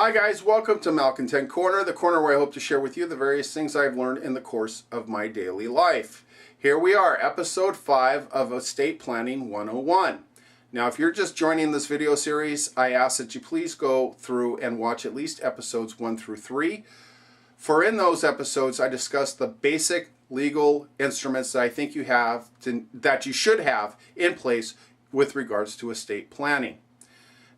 Hi guys, welcome to Malcontent Corner, the corner where I hope to share with you the various things I've learned in the course of my daily life. Here we are, episode 5 of Estate Planning 101. Now if you're just joining this video series, I ask that you please go through and watch at least episodes 1 through 3. For in those episodes, I discuss the basic legal instruments that I think that you should have in place with regards to estate planning.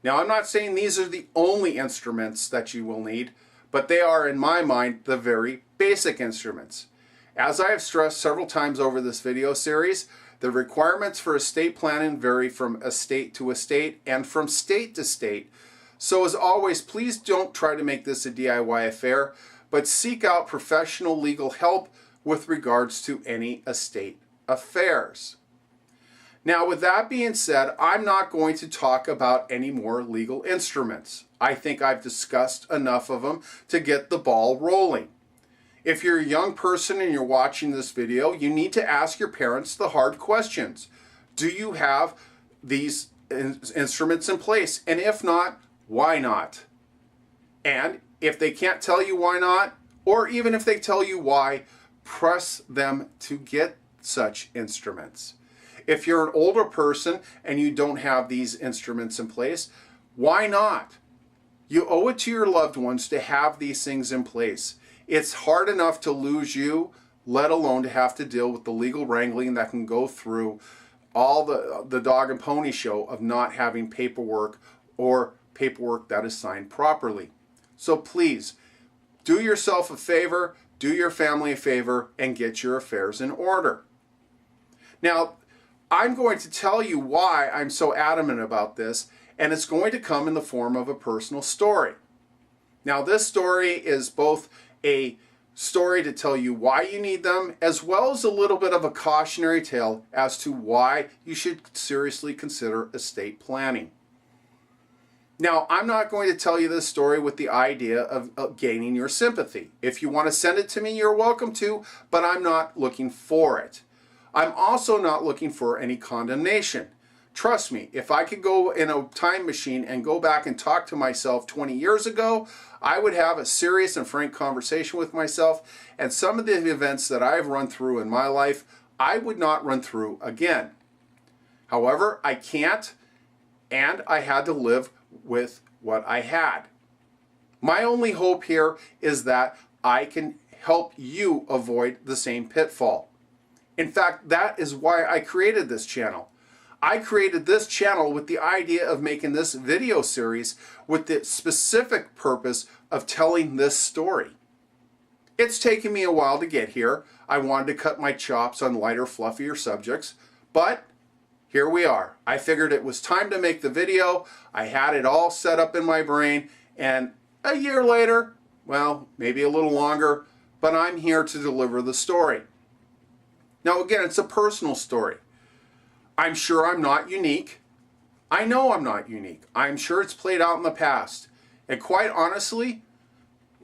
Now, I'm not saying these are the only instruments that you will need, but they are, in my mind, the very basic instruments. As I have stressed several times over this video series, the requirements for estate planning vary from estate to estate and from state to state. So as always, please don't try to make this a DIY affair, but seek out professional legal help with regards to any estate affairs. Now, with that being said, I'm not going to talk about any more legal instruments. I think I've discussed enough of them to get the ball rolling. If you're a young person and you're watching this video, you need to ask your parents the hard questions. Do you have these instruments in place? And if not, why not? And if they can't tell you why not, or even if they tell you why, press them to get such instruments. If you're an older person and you don't have these instruments in place, why not? You owe it to your loved ones to have these things in place. It's hard enough to lose you, let alone to have to deal with the legal wrangling that can go through all the dog and pony show of not having paperwork or paperwork that is signed properly. So please, do yourself a favor, do your family a favor, and get your affairs in order. Now, I'm going to tell you why I'm so adamant about this, and it's going to come in the form of a personal story. Now, this story is both a story to tell you why you need them, as well as a little bit of a cautionary tale as to why you should seriously consider estate planning. Now, I'm not going to tell you this story with the idea of gaining your sympathy. If you want to send it to me, you're welcome to, but I'm not looking for it. I'm also not looking for any condemnation. Trust me, if I could go in a time machine and go back and talk to myself 20 years ago, I would have a serious and frank conversation with myself, and some of the events that I've run through in my life, I would not run through again. However, I can't, and I had to live with what I had. My only hope here is that I can help you avoid the same pitfall. In fact, that is why I created this channel. I created this channel with the idea of making this video series with the specific purpose of telling this story. It's taken me a while to get here. I wanted to cut my chops on lighter, fluffier subjects, but here we are. I figured it was time to make the video. I had it all set up in my brain, and a year later, well, maybe a little longer, but I'm here to deliver the story. Now again, it's a personal story. I'm sure I'm not unique. I know I'm not unique. I'm sure it's played out in the past. And quite honestly,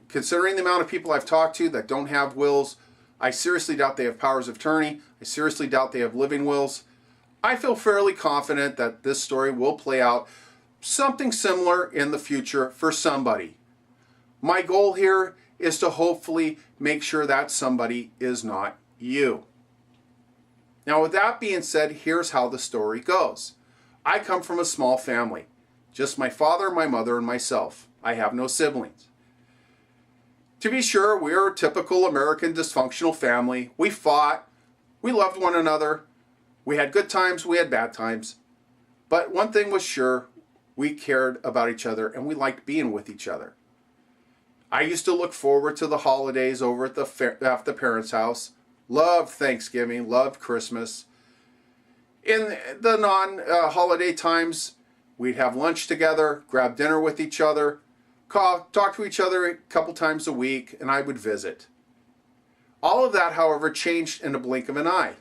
considering the amount of people I've talked to that don't have wills, I seriously doubt they have powers of attorney. I seriously doubt they have living wills. I feel fairly confident that this story will play out something similar in the future for somebody. My goal here is to hopefully make sure that somebody is not you. Now, with that being said, here's how the story goes. I come from a small family. Just my father, my mother, and myself. I have no siblings. To be sure, we're a typical American dysfunctional family. We fought. We loved one another. We had good times. We had bad times. But one thing was sure, we cared about each other and we liked being with each other. I used to look forward to the holidays over at the parents' house. Loved Thanksgiving, loved Christmas. In the non-holiday times, we'd have lunch together, grab dinner with each other, talk to each other a couple times a week, and I would visit. All of that, however, changed in a blink of an eye.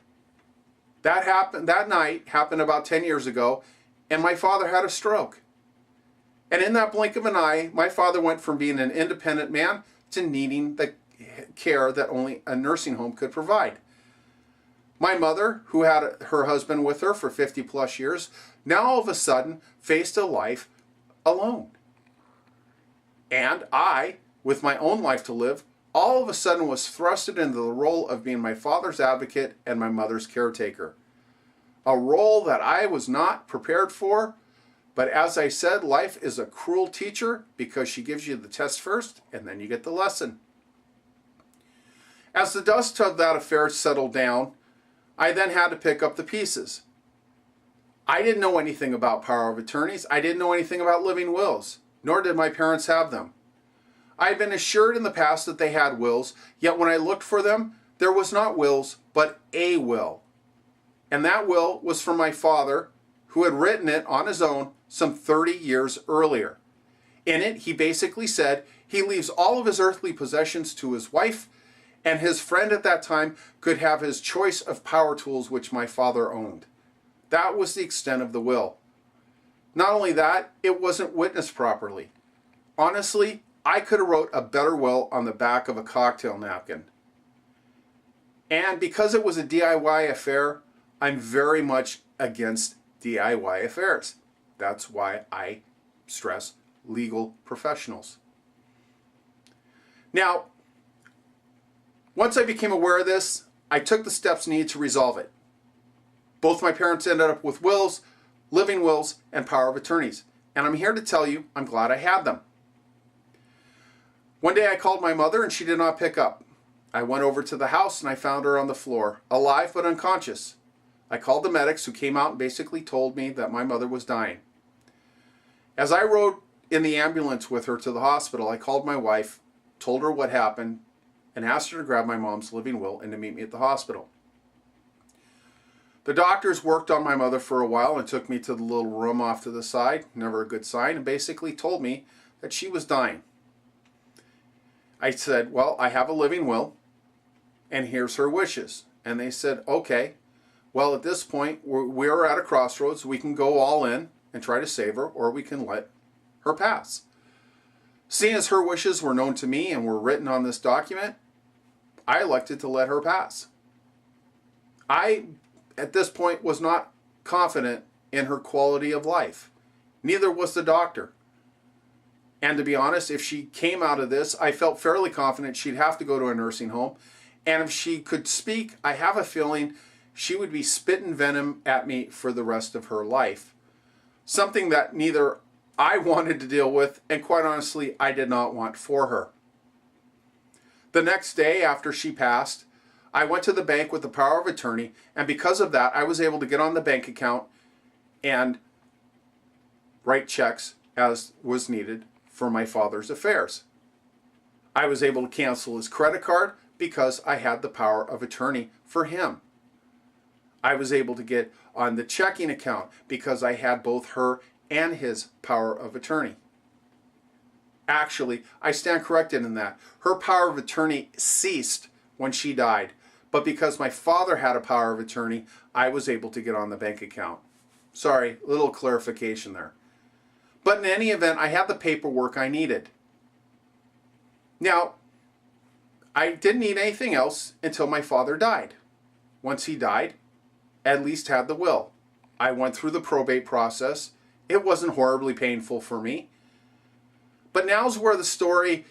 That night happened about 10 years ago, and my father had a stroke. And in that blink of an eye, my father went from being an independent man to needing the care that only a nursing home could provide. My mother, who had her husband with her for 50 plus years, now all of a sudden faced a life alone. And I, with my own life to live, all of a sudden was thrusted into the role of being my father's advocate and my mother's caretaker. A role that I was not prepared for, but as I said, life is a cruel teacher because she gives you the test first and then you get the lesson. As the dust of that affair settled down, I then had to pick up the pieces. I didn't know anything about power of attorneys. I didn't know anything about living wills, nor did my parents have them. I had been assured in the past that they had wills, yet when I looked for them, there was not wills, but a will. And that will was from my father, who had written it on his own some 30 years earlier. In it, he basically said he leaves all of his earthly possessions to his wife, and his friend at that time could have his choice of power tools which my father owned. That was the extent of the will. Not only that, it wasn't witnessed properly. Honestly, I could have wrote a better will on the back of a cocktail napkin. And because it was a DIY affair, I'm very much against DIY affairs. That's why I stress legal professionals. Now, once I became aware of this, I took the steps needed to resolve it. Both my parents ended up with wills, living wills, and power of attorneys. And I'm here to tell you, I'm glad I had them. One day I called my mother and she did not pick up. I went over to the house and I found her on the floor, alive but unconscious. I called the medics who came out and basically told me that my mother was dying. As I rode in the ambulance with her to the hospital, I called my wife, told her what happened, and asked her to grab my mom's living will and to meet me at the hospital. The doctors worked on my mother for a while and took me to the little room off to the side, never a good sign, and basically told me that she was dying. I said, well, I have a living will, and here's her wishes. And they said, okay, well, at this point, we're at a crossroads. We can go all in and try to save her, or we can let her pass. Seeing as her wishes were known to me and were written on this document, I elected to let her pass. I, at this point, was not confident in her quality of life. Neither was the doctor. And to be honest, if she came out of this, I felt fairly confident she'd have to go to a nursing home. And if she could speak, I have a feeling she would be spitting venom at me for the rest of her life. Something that neither I wanted to deal with, and quite honestly, I did not want for her. The next day after she passed, I went to the bank with the power of attorney, and because of that, I was able to get on the bank account and write checks as was needed for my father's affairs. I was able to cancel his credit card because I had the power of attorney for him. I was able to get on the checking account because I had both her and his power of attorney. Actually, I stand corrected in that. Her power of attorney ceased when she died, but because my father had a power of attorney, I was able to get on the bank account. Sorry, little clarification there. But in any event, I had the paperwork I needed. Now, I didn't need anything else until my father died. Once he died, at least had the will. I went through the probate process. It wasn't horribly painful for me. But now's where the story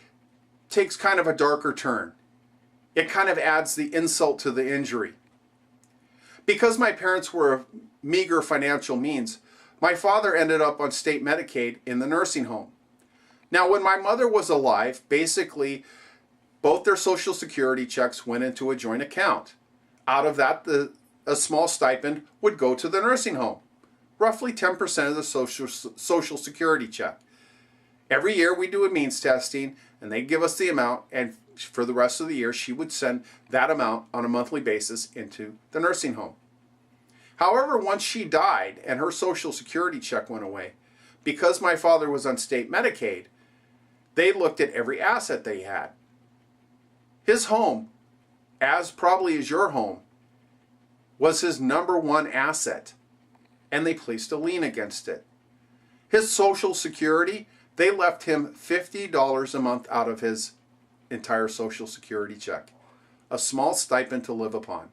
takes kind of a darker turn. It kind of adds the insult to the injury. Because my parents were of meager financial means, my father ended up on state Medicaid in the nursing home. Now, when my mother was alive, basically, both their Social Security checks went into a joint account. Out of that, a small stipend would go to the nursing home, roughly 10% of the Social Security check. Every year we do a means testing, and they give us the amount, and for the rest of the year, she would send that amount on a monthly basis into the nursing home. However, once she died and her Social Security check went away, because my father was on state Medicaid, they looked at every asset they had. His home, as probably as your home, was his number one asset, and they placed a lien against it. His Social Security, they left him $50 a month out of his entire Social Security check, a small stipend to live upon.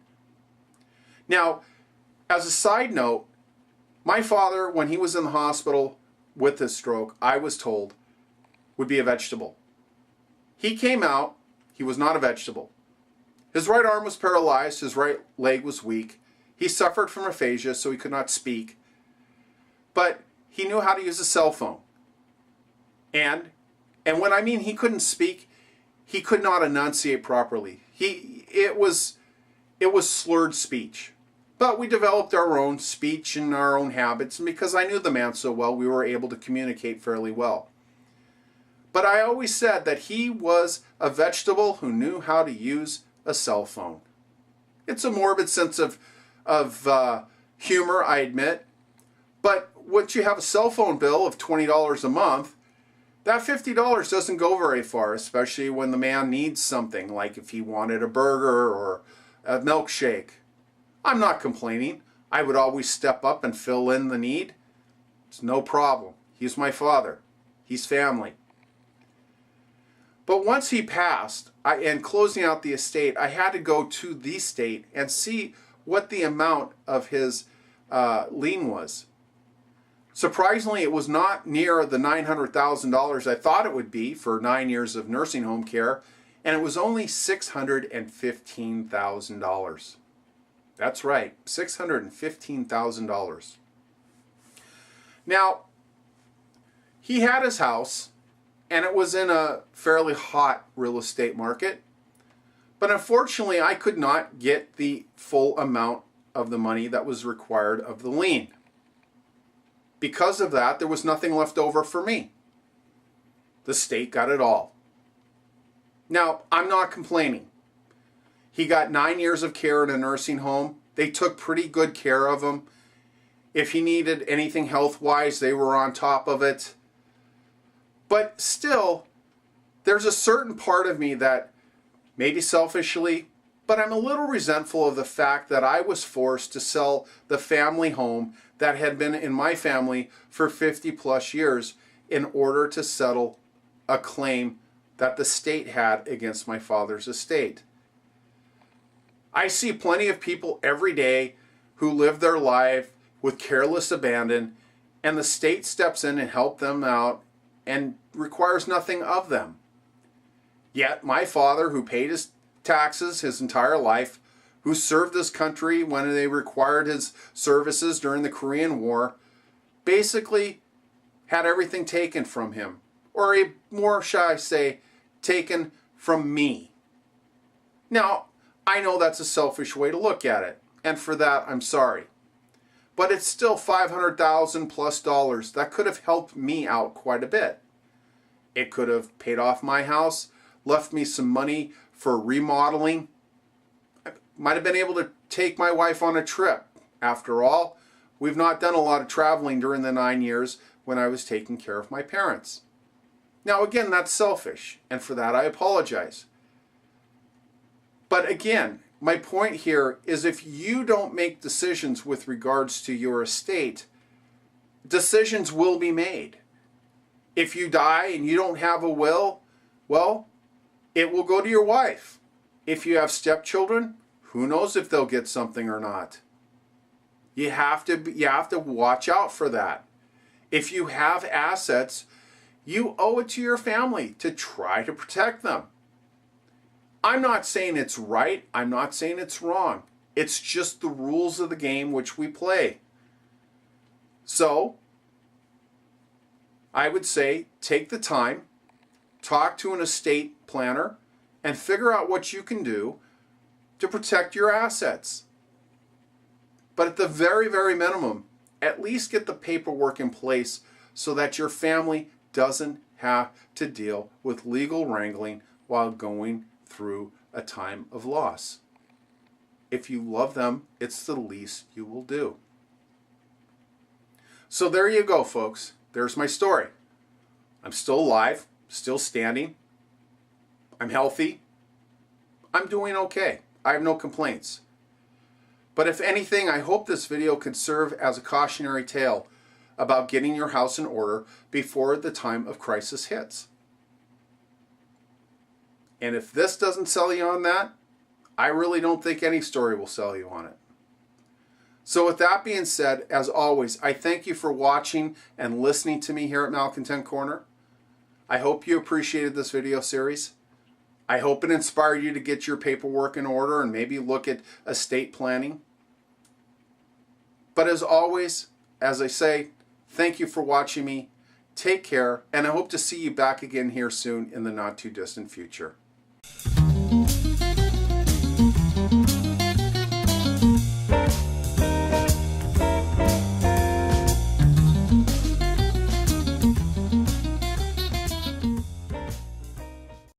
Now, as a side note, my father, when he was in the hospital with his stroke, I was told, would be a vegetable. He came out, he was not a vegetable. His right arm was paralyzed, his right leg was weak. He suffered from aphasia, so he could not speak. But he knew how to use a cell phone. And when I mean he couldn't speak, he could not enunciate properly. It was slurred speech. But we developed our own speech and our own habits, and because I knew the man so well, we were able to communicate fairly well. But I always said that he was a vegetable who knew how to use a cell phone. It's a morbid sense of humor, I admit. But once you have a cell phone bill of $20 a month, that $50 doesn't go very far, especially when the man needs something, like if he wanted a burger or a milkshake. I'm not complaining. I would always step up and fill in the need. It's no problem. He's my father. He's family. But once he passed, and closing out the estate, I had to go to the estate and see what the amount of his lien was. Surprisingly, it was not near the $900,000 I thought it would be for 9 years of nursing home care, and it was only $615,000. That's right, $615,000. Now, he had his house, and it was in a fairly hot real estate market. But unfortunately, I could not get the full amount of the money that was required of the lien. Because of that, there was nothing left over for me. The state got it all. Now, I'm not complaining. He got 9 years of care in a nursing home. They took pretty good care of him. If he needed anything health-wise, they were on top of it. But still, there's a certain part of me that, maybe selfishly, but I'm a little resentful of the fact that I was forced to sell the family home that had been in my family for 50 plus years in order to settle a claim that the state had against my father's estate. I see plenty of people every day who live their life with careless abandon, and the state steps in and helps them out and requires nothing of them. Yet my father, who paid his taxes his entire life, who served this country when they required his services during the Korean War, basically had everything taken from him. Or more, shall I say, taken from me. Now, I know that's a selfish way to look at it, and for that I'm sorry. But it's still $500,000 plus dollars. That could have helped me out quite a bit. It could have paid off my house, left me some money for remodeling. I might have been able to take my wife on a trip. After all, we've not done a lot of traveling during the 9 years when I was taking care of my parents. Now again, that's selfish, and for that I apologize. But again, my point here is if you don't make decisions with regards to your estate, decisions will be made. If you die and you don't have a will, well, it will go to your wife. If you have stepchildren, who knows if they'll get something or not. You have to watch out for that. If you have assets, you owe it to your family to try to protect them. I'm not saying it's right. I'm not saying it's wrong. It's just the rules of the game which we play. So, I would say take the time, talk to an estate planner, and figure out what you can do to protect your assets. But at the very, very minimum, at least get the paperwork in place so that your family doesn't have to deal with legal wrangling while going through a time of loss. If you love them, it's the least you will do. So there you go, folks. There's my story. I'm still alive, still standing. I'm healthy. I'm doing okay. I have no complaints. But if anything, I hope this video could serve as a cautionary tale about getting your house in order before the time of crisis hits. And if this doesn't sell you on that, I really don't think any story will sell you on it. So with that being said, as always, I thank you for watching and listening to me here at Malcontent Corner. I hope you appreciated this video series. I hope it inspired you to get your paperwork in order and maybe look at estate planning. But as always, as I say, thank you for watching me. Take care, and I hope to see you back again here soon in the not too distant future.